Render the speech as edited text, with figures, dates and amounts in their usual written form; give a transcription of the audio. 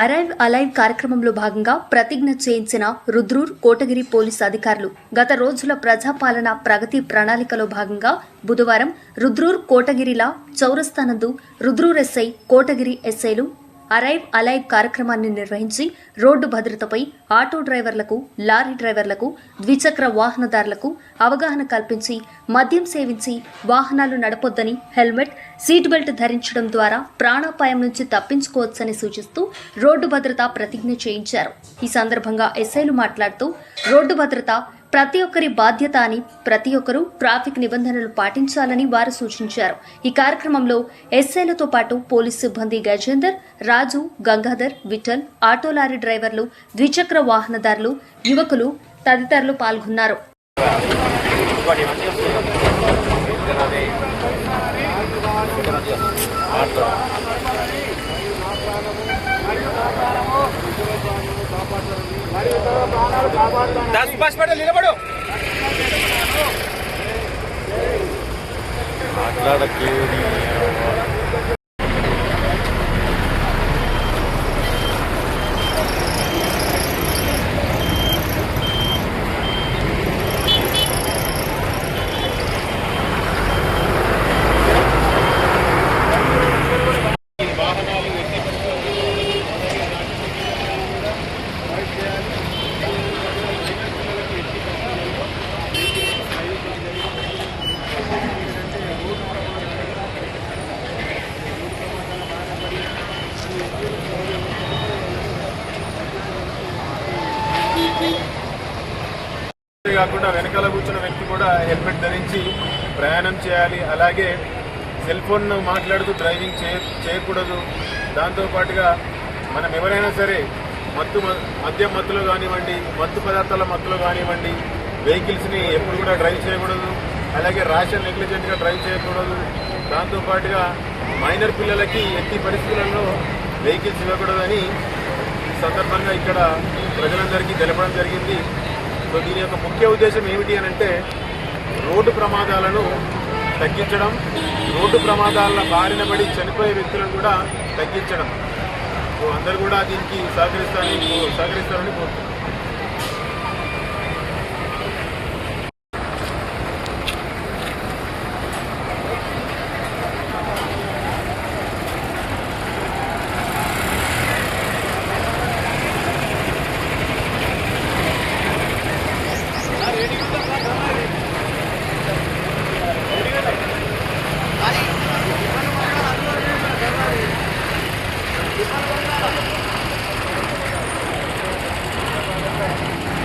Arrive alive కార్యక్రమంలో భాగంగా ప్రతిజ్ఞ చేయించిన రుద్రూర్ కోటగిరి పోలీసు అధికారులు గత రోజుల ప్రజాపాలన ప్రగతి ప్రణాళికలో భాగంగా బుధవారం రుద్రూర్ కోటగిరిల చౌరస్తానందు రుద్రూర్ ఎస్ఐ కోటగిరి ఎస్ఐలు అరైవ్ అలైవ్ కార్యక్రమాన్ని నిర్వహించి రోడ్డు భద్రతపై ఆటో డ్రైవర్లకు లారీ డ్రైవర్లకు ద్విచక్ర వాహనదారులకు అవగాహన కల్పించి మద్యం సేవించి వాహనాలు నడపొద్దని హెల్మెట్ సీట్ బెల్ట్ ధరించడం ద్వారా ప్రాణాపాయం నుంచి తప్పించుకోవచ్చని సూచిస్తూ రోడ్డు భద్రత ప్రతిజ్ఞ చేయించారు. ఈ సందర్భంగా ఎస్ఐలు మాట్లాడుతూ రోడ్డు భద్రత ప్రతి ఒక్కరి బాధ్యత అని ప్రతి ఒక్కరూ ట్రాఫిక్ నిబంధనలు పాటించాలని వారు సూచించారు. ఈ కార్యక్రమంలో ఎస్ఐలతో పాటు పోలీసు సిబ్బంది గజేందర్, రాజు, గంగాధర్, విఠల్, ఆటో లారీ డ్రైవర్లు, ద్విచక్ర వాహనదారులు, యువకులు తదితరులు పాల్గొన్నారు. కాకుండా వెనకాల కూర్చున్న వ్యక్తి కూడా హెల్మెట్ ధరించి ప్రయాణం చేయాలి. అలాగే సెల్ ఫోన్ మాట్లాడుతూ డ్రైవింగ్ చేయకూడదు. దాంతోపాటుగా మనం ఎవరైనా సరే మద్యం మత్తులో కానివ్వండి, మత్తు పదార్థాల మత్తులో కానివ్వండి వెహికల్స్ని ఎప్పుడు కూడా డ్రైవ్ చేయకూడదు. అలాగే ర్యాష్ అండ్ నెగ్లిజెంట్గా డ్రైవ్ చేయకూడదు. దాంతోపాటుగా మైనర్ పిల్లలకి ఎట్టి పరిస్థితులలో వెహికల్స్ ఇవ్వకూడదని ఈ సందర్భంగా ఇక్కడ ప్రజలందరికీ తెలపడం జరిగింది. సో దీని యొక్క ముఖ్య ఉద్దేశం ఏమిటి అని అంటే రోడ్డు ప్రమాదాలను తగ్గించడం, రోడ్డు ప్రమాదాల బారిన పడి చనిపోయే వ్యక్తులను కూడా తగ్గించడం. సో అందరూ కూడా దీనికి సహకరిస్తారని కోరుతున్నాను.